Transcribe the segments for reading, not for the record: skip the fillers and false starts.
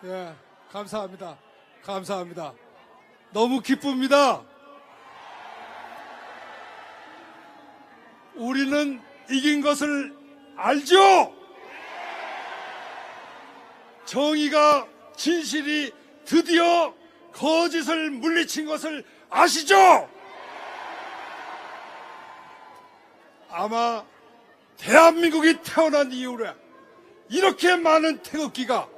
예, 감사합니다. 감사합니다. 너무 기쁩니다. 우리는 이긴 것을 알죠? 정의가, 진실이 드디어 거짓을 물리친 것을 아시죠? 아마 대한민국이 태어난 이후에 이렇게 많은 태극기가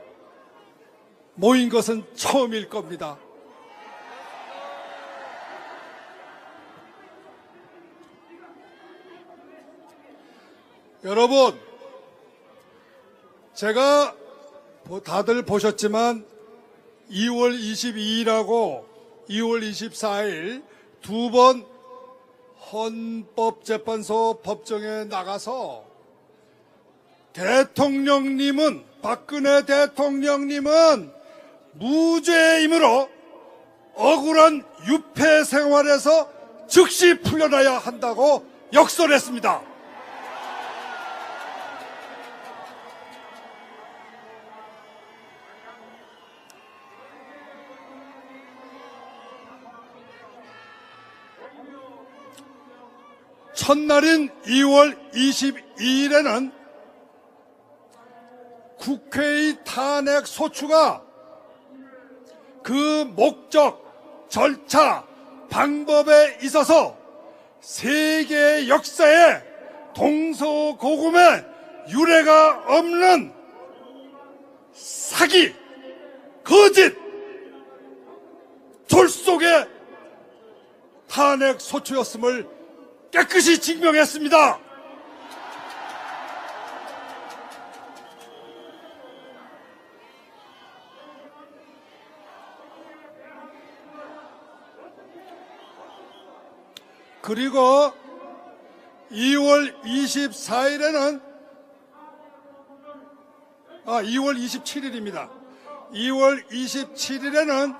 모인 것은 처음일 겁니다. 여러분, 제가 다들 보셨지만 2월 22일하고 2월 24일 두 번 헌법재판소 법정에 나가서 대통령님은, 박근혜 대통령님은 무죄이므로 억울한 유폐 생활에서 즉시 풀려나야 한다고 역설했습니다. 첫날인 2월 22일에는 국회의 탄핵 소추가 그 목적, 절차, 방법에 있어서 세계 역사에 동서고금의 유례가 없는 사기, 거짓, 졸속의 탄핵 소추였음을 깨끗이 증명했습니다. 그리고 2월 24일에는 2월 27일입니다. 2월 27일에는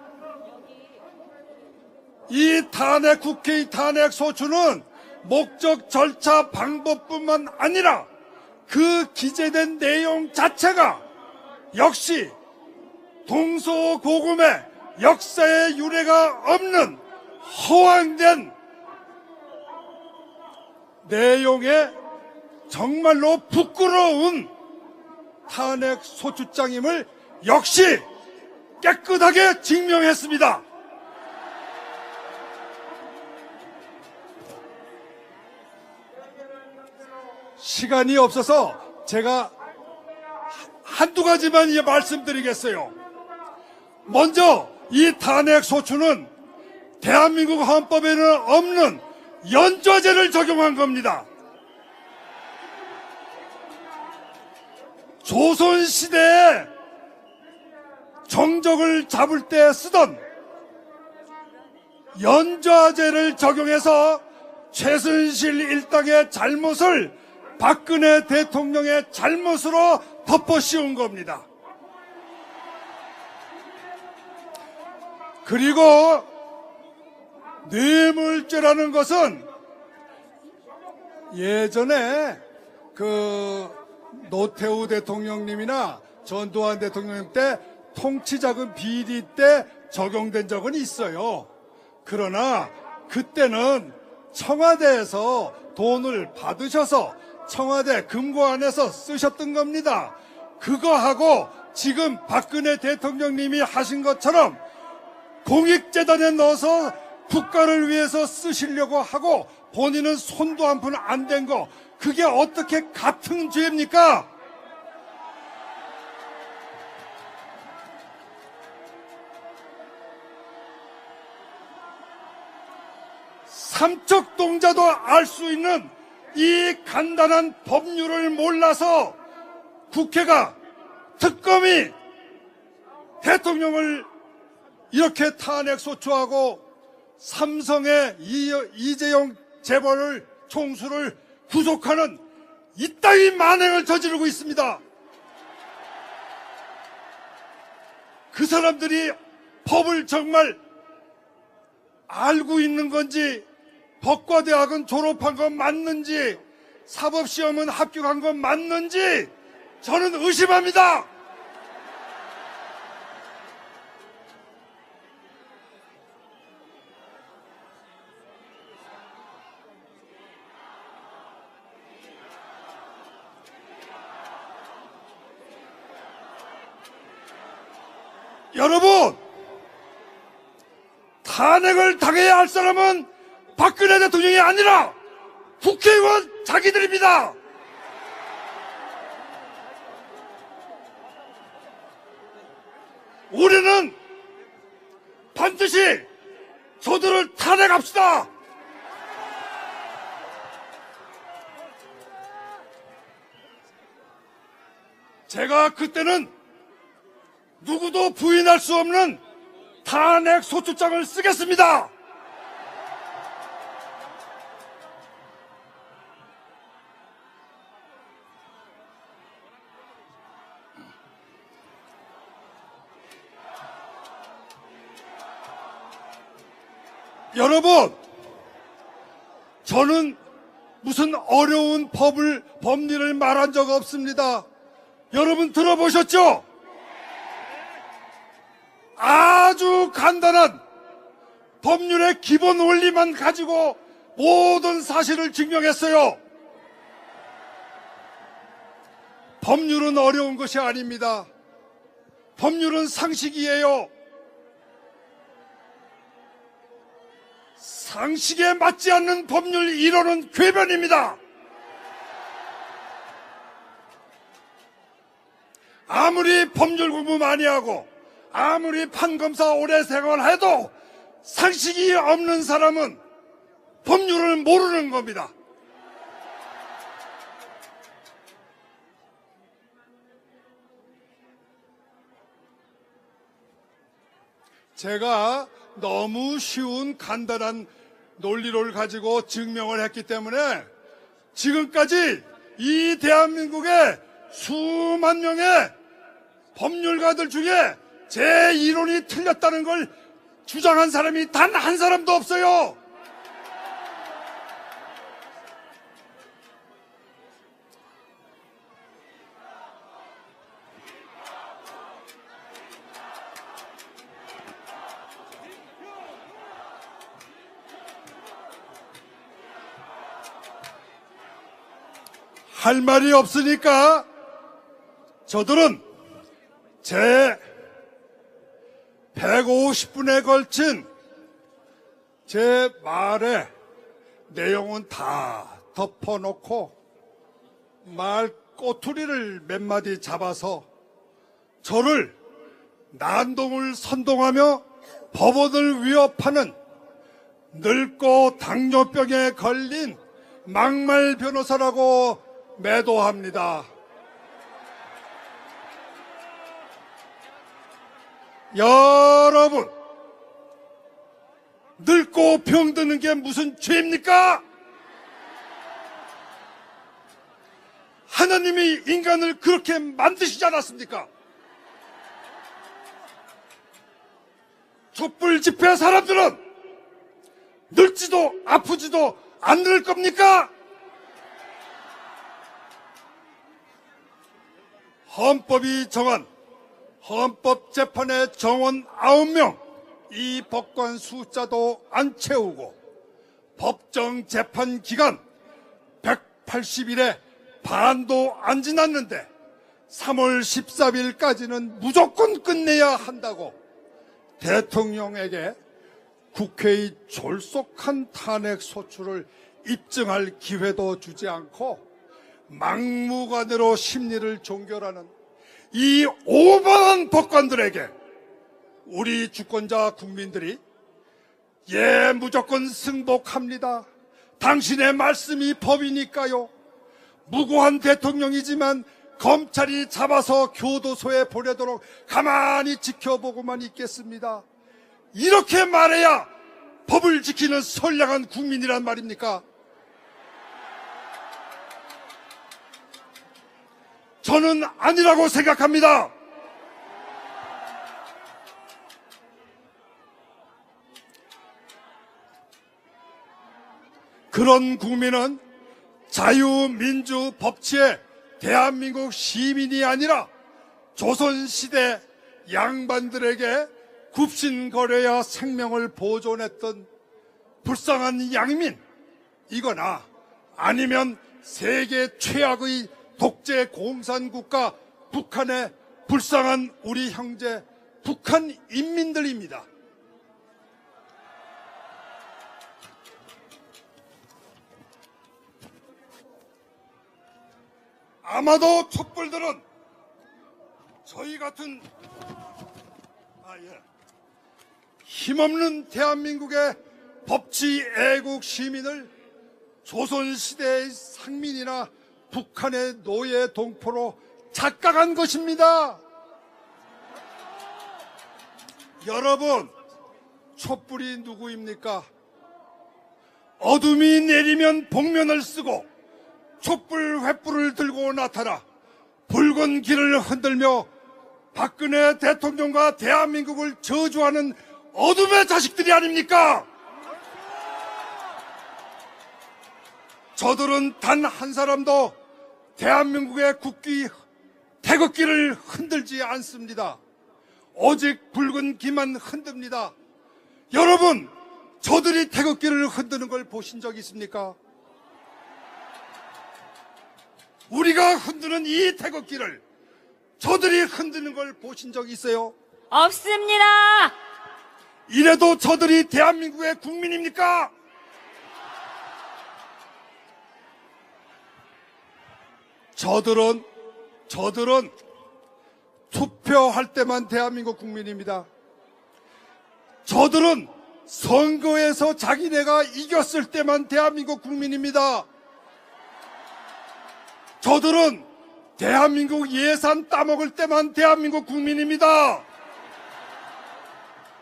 이 탄핵, 국회의 탄핵 소추는 목적, 절차, 방법뿐만 아니라 그 기재된 내용 자체가 역시 동서고금의 역사의 유례가 없는 허황된 내용의 정말로 부끄러운 탄핵 소추장임을 역시 깨끗하게 증명했습니다. 시간이 없어서 제가 한두 가지만 말씀드리겠어요. 먼저 이 탄핵 소추는 대한민국 헌법에는 없는 연좌제를 적용한 겁니다. 조선시대에 정적을 잡을 때 쓰던 연좌제를 적용해서 최순실 일당의 잘못을 박근혜 대통령의 잘못으로 덮어 씌운 겁니다. 그리고 뇌물죄라는 것은 예전에 노태우 대통령님이나 전두환 대통령 때 통치자금 비리 때 적용된 적은 있어요. 그러나 그때는 청와대에서 돈을 받으셔서 청와대 금고안에서 쓰셨던 겁니다. 그거하고 지금 박근혜 대통령님이 하신 것처럼 공익재단에 넣어서 국가를 위해서 쓰시려고 하고 본인은 손도 한 푼 안 댄 거, 그게 어떻게 같은 죄입니까? 삼척동자도 알 수 있는 이 간단한 법률을 몰라서 국회가, 특검이 대통령을 이렇게 탄핵 소추하고 삼성의 이재용 재벌을, 총수를 구속하는 이따위 만행을 저지르고 있습니다. 그 사람들이 법을 정말 알고 있는 건지, 법과대학은 졸업한 건 맞는지, 사법시험은 합격한 건 맞는지 저는 의심합니다. 여러분, 탄핵을 당해야 할 사람은 박근혜 대통령이 아니라 국회의원 자기들입니다. 우리는 반드시 저들을 탄핵합시다. 제가 그때는 누구도 부인할 수 없는 탄핵 소추장을 쓰겠습니다. 여러분, 저는 무슨 어려운 법리를 말한 적 없습니다. 여러분 들어보셨죠? 아주 간단한 법률의 기본 원리만 가지고 모든 사실을 증명했어요. 법률은 어려운 것이 아닙니다. 법률은 상식이에요. 상식에 맞지 않는 법률 이론은 궤변입니다. 아무리 법률 공부 많이 하고 아무리 판검사 오래 생활해도 상식이 없는 사람은 법률을 모르는 겁니다. 제가 너무 쉬운 간단한 논리를 가지고 증명을 했기 때문에 지금까지 이 대한민국의 수만 명의 법률가들 중에 제 이론이 틀렸다는 걸 주장한 사람이 단 한 사람도 없어요. 할 말이 없으니까 저들은 제 150분에 걸친 제 말의 내용은 다 덮어놓고 말 꼬투리를 몇 마디 잡아서 저를 난동을 선동하며 법원을 위협하는 늙고 당뇨병에 걸린 막말 변호사라고 매도합니다. 여러분, 늙고 병드는 게 무슨 죄입니까? 하나님이 인간을 그렇게 만드시지 않았습니까? 촛불 집회 사람들은 늙지도 아프지도 않을 겁니까? 헌법이 정한 헌법재판의 정원 9명, 이 법관 숫자도 안 채우고 법정 재판 기간 180일에 반도 안 지났는데 3월 14일까지는 무조건 끝내야 한다고 대통령에게 국회의 졸속한 탄핵 소추를 입증할 기회도 주지 않고 막무가내로 심리를 종결하는 이 오만한 법관들에게 우리 주권자 국민들이 예, 무조건 승복합니다. 당신의 말씀이 법이니까요. 무고한 대통령이지만 검찰이 잡아서 교도소에 보내도록 가만히 지켜보고만 있겠습니다. 이렇게 말해야 법을 지키는 선량한 국민이란 말입니까? 저는 아니라고 생각합니다. 그런 국민은 자유민주 법치의 대한민국 시민이 아니라 조선시대 양반들에게 굽신거려야 생명을 보존했던 불쌍한 양민이거나 아니면 세계 최악의 독재 공산국가 북한의 불쌍한 우리 형제 북한 인민들입니다. 아마도 촛불들은 저희 같은 힘없는 대한민국의 법치 애국 시민을 조선시대의 상민이나 북한의 노예 동포로 착각한 것입니다. 여러분, 촛불이 누구입니까? 어둠이 내리면 복면을 쓰고 촛불 횃불을 들고 나타나 붉은 길을 흔들며 박근혜 대통령과 대한민국을 저주하는 어둠의 자식들이 아닙니까? 저들은 단 한 사람도 대한민국의 국기, 태극기를 흔들지 않습니다. 오직 붉은 기만 흔듭니다. 여러분, 저들이 태극기를 흔드는 걸 보신 적 있습니까? 우리가 흔드는 이 태극기를 저들이 흔드는 걸 보신 적 있어요? 없습니다. 이래도 저들이 대한민국의 국민입니까? 저들은 투표할 때만 대한민국 국민입니다. 저들은 선거에서 자기네가 이겼을 때만 대한민국 국민입니다. 저들은 대한민국 예산 따먹을 때만 대한민국 국민입니다.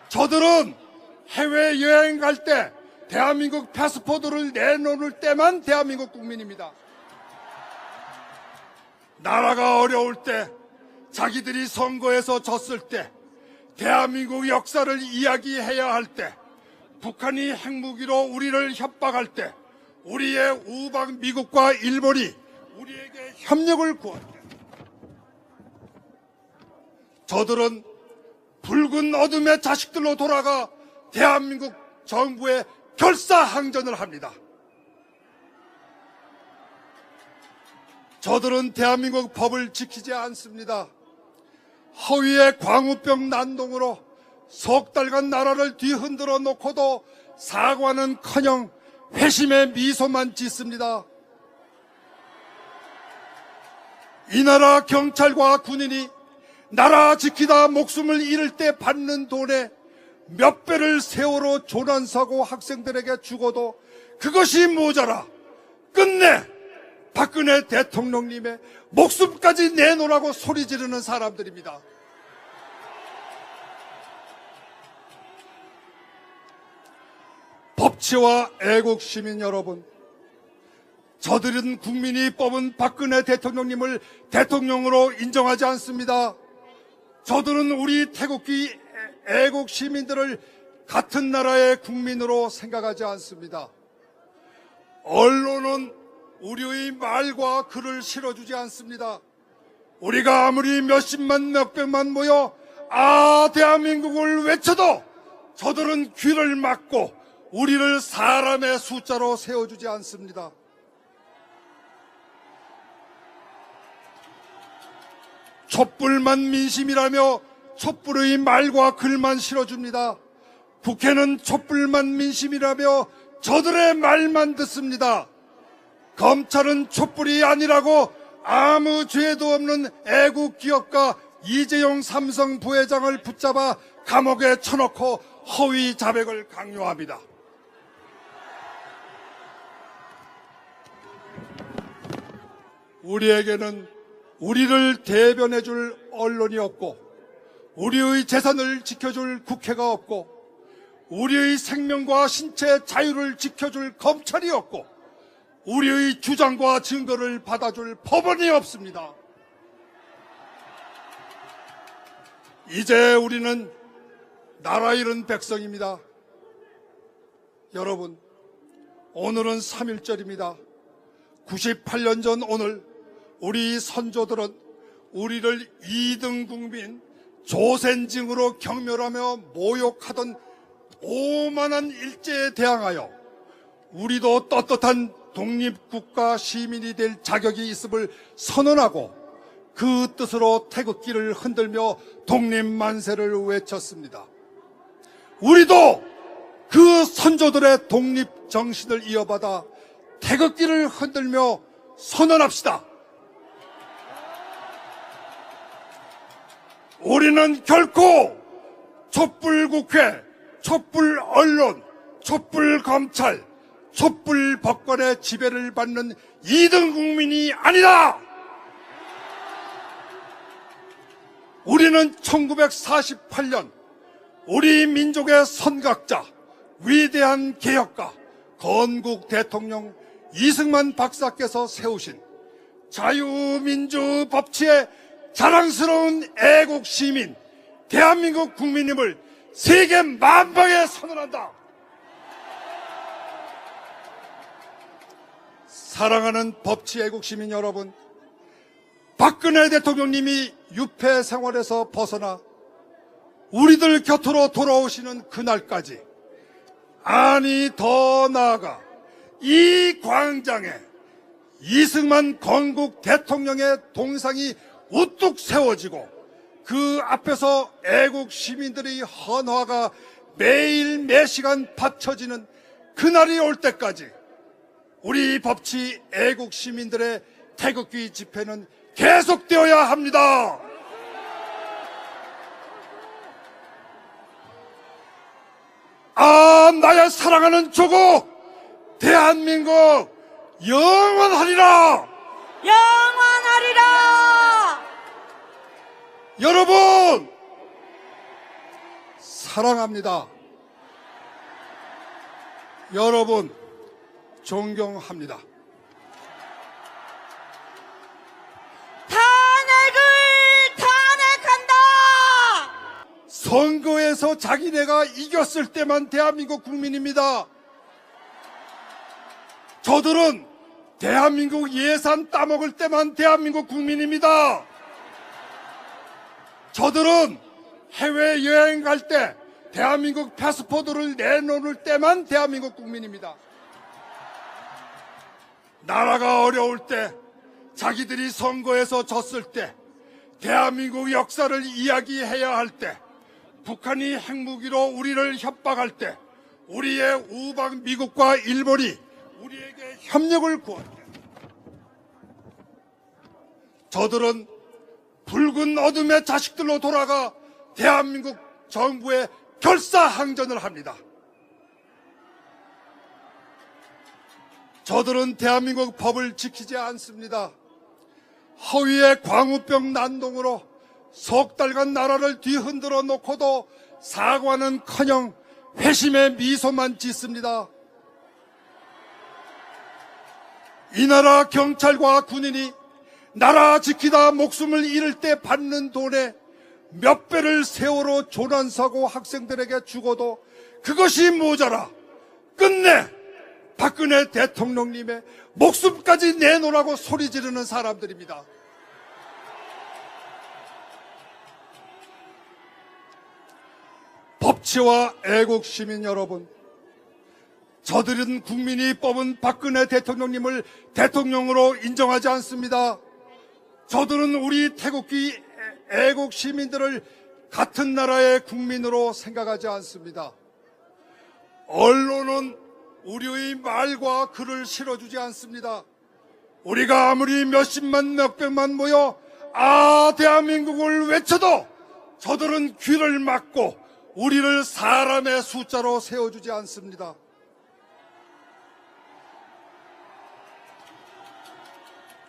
저들은 해외여행 갈 때 대한민국 패스포드를 내놓을 때만 대한민국 국민입니다. 나라가 어려울 때, 자기들이 선거에서 졌을 때, 대한민국 역사를 이야기해야 할 때, 북한이 핵무기로 우리를 협박할 때, 우리의 우방 미국과 일본이 우리에게 협력을 구할 때, 저들은 붉은 어둠의 자식들로 돌아가 대한민국 정부에 결사항전을 합니다. 저들은 대한민국 법을 지키지 않습니다. 허위의 광우병 난동으로 석 달간 나라를 뒤흔들어 놓고도 사과는커녕 회심의 미소만 짓습니다. 이 나라 경찰과 군인이 나라 지키다 목숨을 잃을 때 받는 돈에 몇 배를 세월호 조난사고 학생들에게 주고도 그것이 모자라 끝내 박근혜 대통령님의 목숨까지 내놓으라고 소리 지르는 사람들입니다. 법치와 애국 시민 여러분, 저들은 국민이 뽑은 박근혜 대통령님을 대통령으로 인정하지 않습니다. 저들은 우리 태극기 애국 시민들을 같은 나라의 국민으로 생각하지 않습니다. 언론은 우리의 말과 글을 실어주지 않습니다. 우리가 아무리 몇십만 몇백만 모여 대한민국을 외쳐도 저들은 귀를 막고 우리를 사람의 숫자로 세워주지 않습니다. 촛불만 민심이라며 촛불의 말과 글만 실어줍니다. 국회는 촛불만 민심이라며 저들의 말만 듣습니다. 검찰은 촛불이 아니라고 아무 죄도 없는 애국 기업가 이재용 삼성 부회장을 붙잡아 감옥에 쳐넣고 허위 자백을 강요합니다. 우리에게는 우리를 대변해줄 언론이 없고 우리의 재산을 지켜줄 국회가 없고 우리의 생명과 신체 자유를 지켜줄 검찰이 없고 우리의 주장과 증거를 받아줄 법원이 없습니다. 이제 우리는 나라 잃은 백성입니다. 여러분, 오늘은 3.1절입니다. 98년 전 오늘 우리 선조들은 우리를 2등 국민 조센징으로 경멸하며 모욕하던 오만한 일제에 대항하여 우리도 떳떳한 독립국가 시민이 될 자격이 있음을 선언하고 그 뜻으로 태극기를 흔들며 독립만세를 외쳤습니다. 우리도 그 선조들의 독립정신을 이어받아 태극기를 흔들며 선언합시다. 우리는 결코 촛불국회, 촛불언론, 촛불검찰, 촛불법관의 지배를 받는 2등 국민이 아니다. 우리는 1948년 우리 민족의 선각자, 위대한 개혁가, 건국 대통령 이승만 박사께서 세우신 자유민주 법치의 자랑스러운 애국 시민, 대한민국 국민임을 세계 만방에 선언한다. 사랑하는 법치 애국 시민 여러분, 박근혜 대통령님이 유폐 생활에서 벗어나 우리들 곁으로 돌아오시는 그날까지, 아니 더 나아가 이 광장에 이승만 건국 대통령의 동상이 우뚝 세워지고 그 앞에서 애국 시민들의 헌화가 매일 매시간 바쳐지는 그날이 올 때까지 우리 법치 애국 시민들의 태극기 집회는 계속되어야 합니다. 아, 나의 사랑하는 조국 대한민국 영원하리라. 영원하리라. 여러분 사랑합니다. 여러분 존경합니다. 탄핵을 탄핵한다. 선거에서 자기네가 이겼을 때만 대한민국 국민입니다. 저들은 대한민국 예산 따먹을 때만 대한민국 국민입니다. 저들은 해외여행 갈 때 대한민국 패스포드를 내놓을 때만 대한민국 국민입니다. 나라가 어려울 때, 자기들이 선거에서 졌을 때, 대한민국 역사를 이야기해야 할 때, 북한이 핵무기로 우리를 협박할 때, 우리의 우방 미국과 일본이 우리에게 협력을 구할 때, 저들은 붉은 어둠의 자식들로 돌아가 대한민국 정부에 결사항전을 합니다. 저들은 대한민국 법을 지키지 않습니다. 허위의 광우병 난동으로 석 달간 나라를 뒤흔들어 놓고도 사과는커녕 회심의 미소만 짓습니다. 이 나라 경찰과 군인이 나라 지키다 목숨을 잃을 때 받는 돈에 몇 배를 세월호 조난사고 학생들에게 주고도 그것이 모자라 끝내 박근혜 대통령님의 목숨까지 내놓으라고 소리 지르는 사람들입니다. 법치와 애국 시민 여러분, 저들은 국민이 뽑은 박근혜 대통령님을 대통령으로 인정하지 않습니다. 저들은 우리 태극기 애국 시민들을 같은 나라의 국민으로 생각하지 않습니다. 언론은 우리의 말과 글을 실어주지 않습니다. 우리가 아무리 몇십만 몇백만 모여 아 대한민국을 외쳐도 저들은 귀를 막고 우리를 사람의 숫자로 세워주지 않습니다.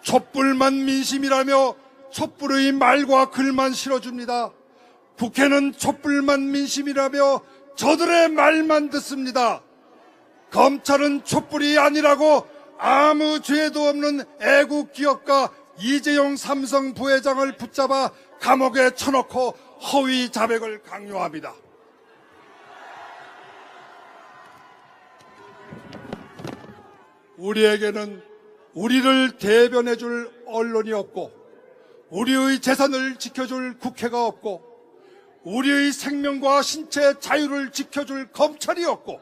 촛불만 민심이라며 촛불의 말과 글만 실어줍니다. 국회는 촛불만 민심이라며 저들의 말만 듣습니다. 검찰은 촛불이 아니라고 아무 죄도 없는 애국 기업가 이재용 삼성 부회장을 붙잡아 감옥에 쳐넣고 허위 자백을 강요합니다. 우리에게는 우리를 대변해줄 언론이 없고 우리의 재산을 지켜줄 국회가 없고 우리의 생명과 신체 자유를 지켜줄 검찰이 없고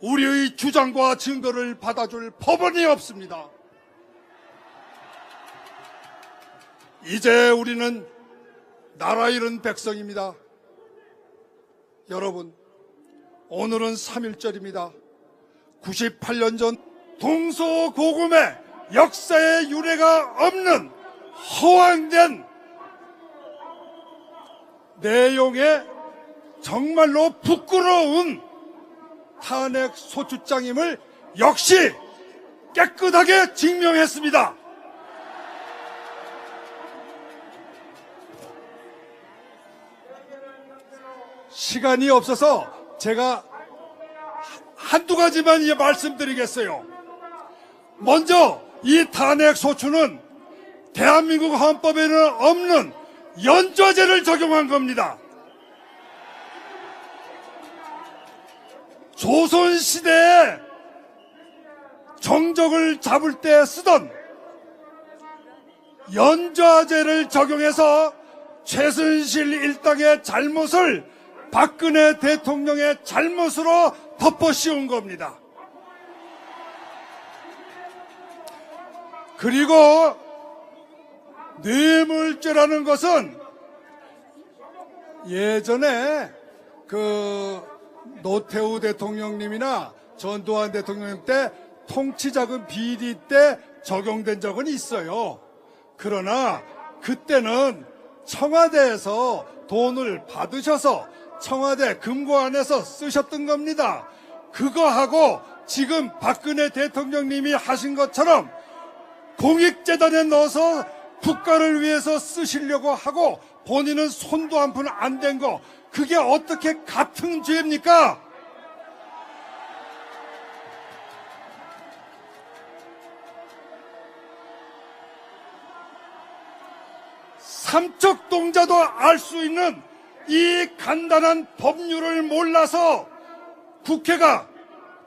우리의 주장과 증거를 받아줄 법원이 없습니다. 이제 우리는 나라 잃은 백성입니다. 여러분, 오늘은 3.1절입니다. 98년 전 동서고금의 역사의 유례가 없는 허황된 내용의 정말로 부끄러운 탄핵 소추장임을 역시 깨끗하게 증명했습니다. 시간이 없어서 제가 한두 가지만 말씀드리겠어요. 먼저 이 탄핵 소추는 대한민국 헌법에는 없는 연좌제를 적용한 겁니다. 조선시대에 정적을 잡을 때 쓰던 연좌제를 적용해서 최순실 일당의 잘못을 박근혜 대통령의 잘못으로 덮어 씌운 겁니다. 그리고 뇌물죄라는 것은 예전에 노태우 대통령님이나 전두환 대통령님 때 통치자금 비리 때 적용된 적은 있어요. 그러나 그때는 청와대에서 돈을 받으셔서 청와대 금고안에서 쓰셨던 겁니다. 그거하고 지금 박근혜 대통령님이 하신 것처럼 공익재단에 넣어서 국가를 위해서 쓰시려고 하고 본인은 손도 한 푼 안 댄 거, 그게 어떻게 같은 죄입니까? 삼척동자도 알 수 있는 이 간단한 법률을 몰라서 국회가,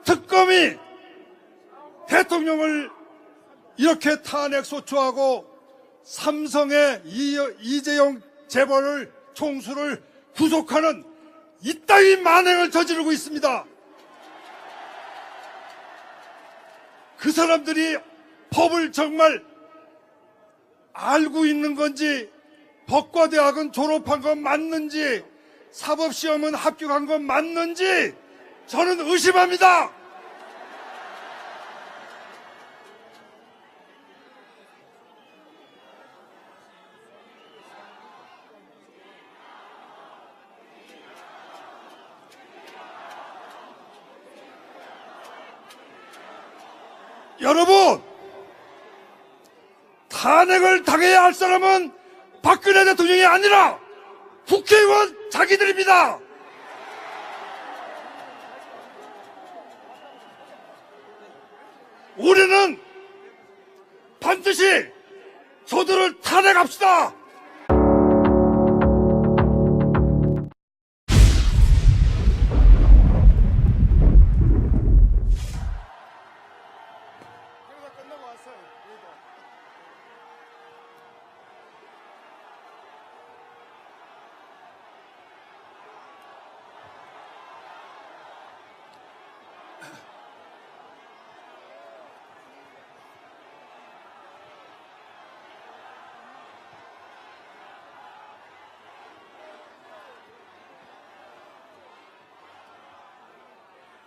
특검이 대통령을 이렇게 탄핵 소추하고 삼성의 이재용 재벌을 총수를 구속하는 이따위 만행을 저지르고 있습니다. 그 사람들이 법을 정말 알고 있는 건지, 법과대학은 졸업한 건 맞는지, 사법시험은 합격한 건 맞는지 저는 의심합니다. 여러분, 탄핵을 당해야 할 사람은 박근혜 대통령이 아니라 국회의원 자기들입니다. 우리는 반드시 저들을 탄핵합시다.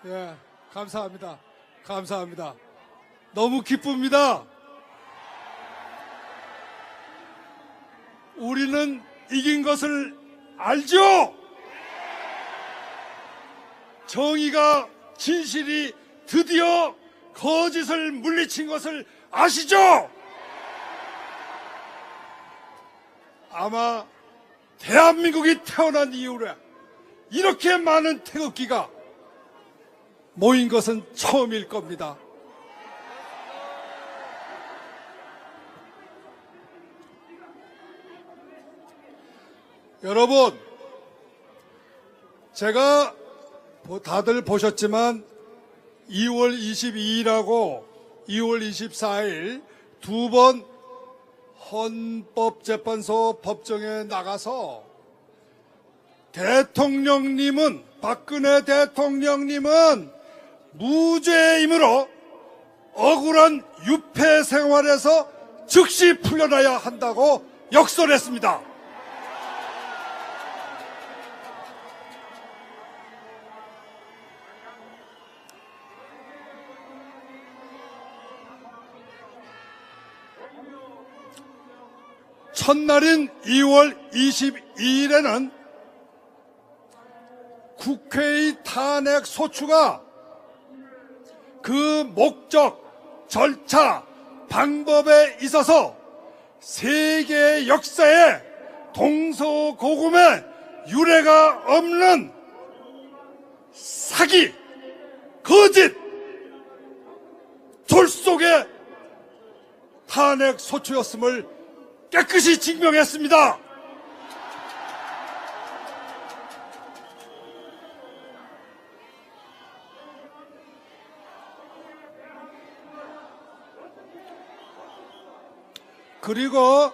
예, 감사합니다. 감사합니다. 너무 기쁩니다. 우리는 이긴 것을 알죠? 정의가, 진실이 드디어 거짓을 물리친 것을 아시죠? 아마 대한민국이 태어난 이후에 이렇게 많은 태극기가 모인 것은 처음일 겁니다. 여러분, 제가 다들 보셨지만 2월 22일하고 2월 24일 두 번 헌법재판소 법정에 나가서 대통령님은, 박근혜 대통령님은 무죄이므로 억울한 유폐 생활에서 즉시 풀려나야 한다고 역설했습니다. 첫날인 2월 22일에는 국회의 탄핵 소추가 그 목적, 절차, 방법에 있어서 세계 역사에 동서고금의 유례가 없는 사기, 거짓, 졸속의 탄핵 소추였음을 깨끗이 증명했습니다. 그리고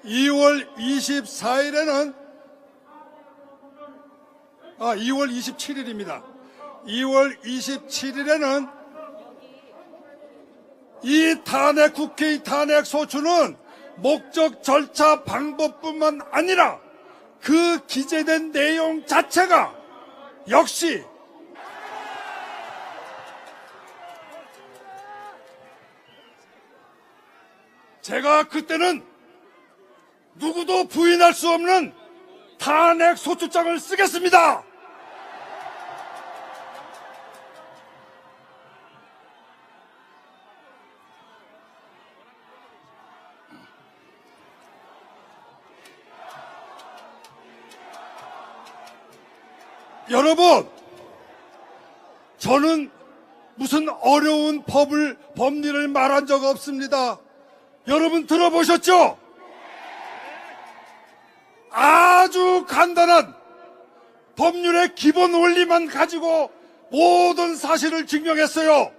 2월 24일에는 2월 27일입니다. 2월 27일에는 이 탄핵, 국회의 탄핵 소추는 목적, 절차, 방법뿐만 아니라 그 기재된 내용 자체가 역시 제가 그때는 누구도 부인할 수 없는 탄핵 소추장을 쓰겠습니다. 여러분, 저는 무슨 어려운 법리를 말한 적 없습니다. 여러분 들어보셨죠? 아주 간단한 법률의 기본 원리만 가지고 모든 사실을 증명했어요.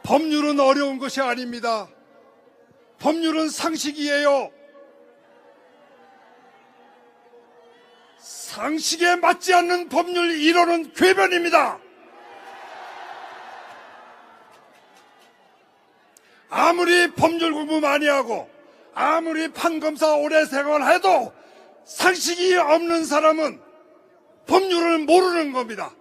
법률은 어려운 것이 아닙니다. 법률은 상식이에요. 상식에 맞지 않는 법률 이론은 궤변입니다. 아무리 법률 공부 많이 하고 아무리 판검사 오래 생활해도 상식이 없는 사람은 법률을 모르는 겁니다.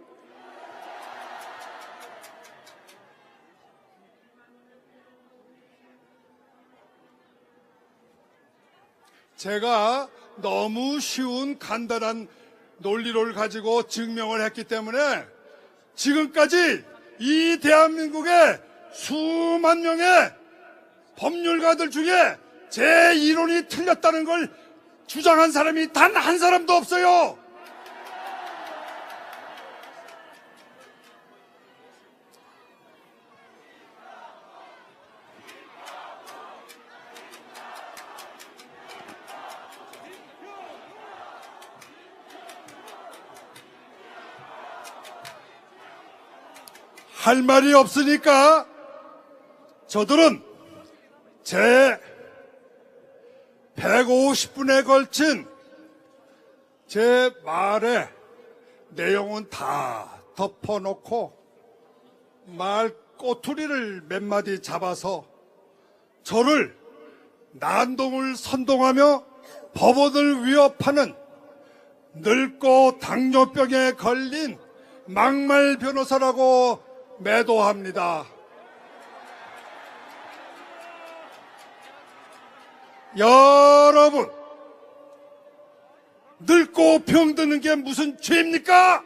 제가 너무 쉬운 간단한 논리를 가지고 증명을 했기 때문에 지금까지 이 대한민국의 수만 명의 법률가들 중에 제 이론이 틀렸다는 걸 주장한 사람이 단 한 사람도 없어요. 할 말이 없으니까 저들은 제 150분에 걸친 제 말의 내용은 다 덮어놓고 말 꼬투리를 몇 마디 잡아서 저를 난동을 선동하며 법원을 위협하는 늙고 당뇨병에 걸린 막말 변호사라고 매도합니다. 여러분, 늙고 병드는 게 무슨 죄입니까?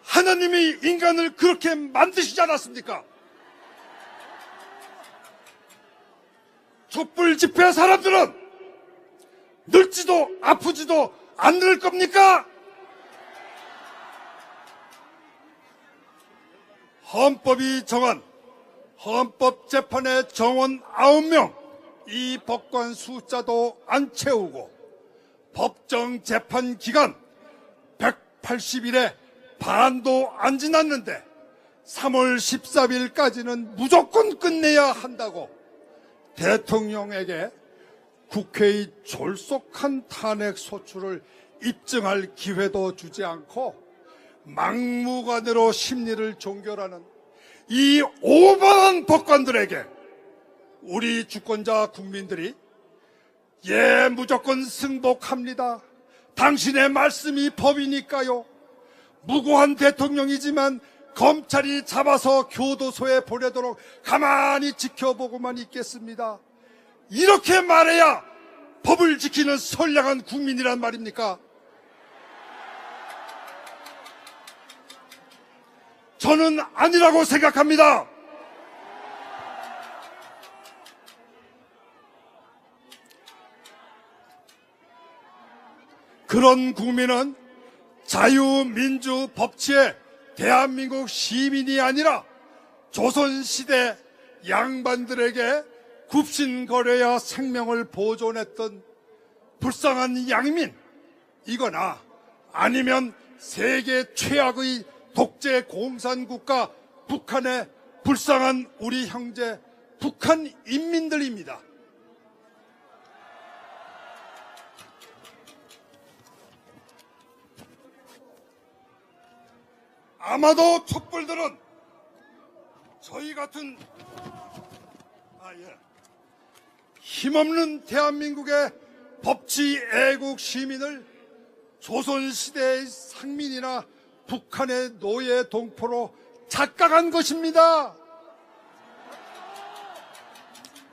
하나님이 인간을 그렇게 만드시지 않았습니까? 촛불 집회 사람들은 늙지도 아프지도 않을 겁니까? 헌법이 정한 헌법재판의 정원 9명, 이 법관 숫자도 안 채우고 법정 재판 기간 180일에 반도 안 지났는데 3월 13일까지는 무조건 끝내야 한다고 대통령에게 국회의 졸속한 탄핵 소추를 입증할 기회도 주지 않고 막무가내로 심리를 종결하는 이 오만한 법관들에게 우리 주권자 국민들이 예, 무조건 승복합니다. 당신의 말씀이 법이니까요. 무고한 대통령이지만 검찰이 잡아서 교도소에 보내도록 가만히 지켜보고만 있겠습니다. 이렇게 말해야 법을 지키는 선량한 국민이란 말입니까? 저는 아니라고 생각합니다. 그런 국민은 자유민주 법치의 대한민국 시민이 아니라 조선시대 양반들에게 굽신거려야 생명을 보존했던 불쌍한 양민이거나 아니면 세계 최악의 독재 공산국가 북한의 불쌍한 우리 형제 북한 인민들입니다. 아마도 촛불들은 저희 같은 힘없는 대한민국의 법치 애국 시민을 조선시대의 상민이나 북한의 노예 동포로 착각한 것입니다.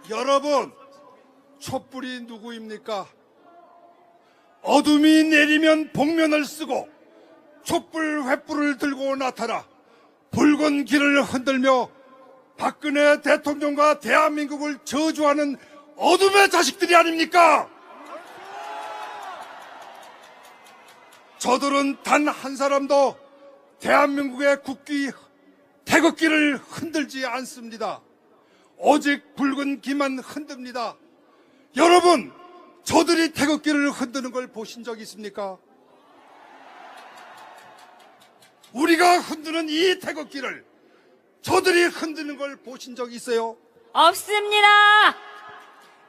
여러분, 촛불이 누구입니까? 어둠이 내리면 복면을 쓰고 촛불 횃불을 들고 나타나 붉은 길을 흔들며 박근혜 대통령과 대한민국을 저주하는 어둠의 자식들이 아닙니까? 저들은 단 한 사람도 대한민국의 국기, 태극기를 흔들지 않습니다. 오직 붉은 기만 흔듭니다. 여러분, 저들이 태극기를 흔드는 걸 보신 적 있습니까? 우리가 흔드는 이 태극기를 저들이 흔드는 걸 보신 적 있어요? 없습니다.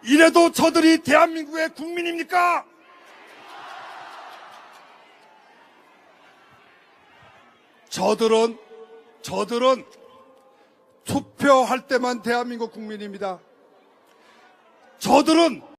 이래도 저들이 대한민국의 국민입니까? 저들은 투표할 때만 대한민국 국민입니다. 저들은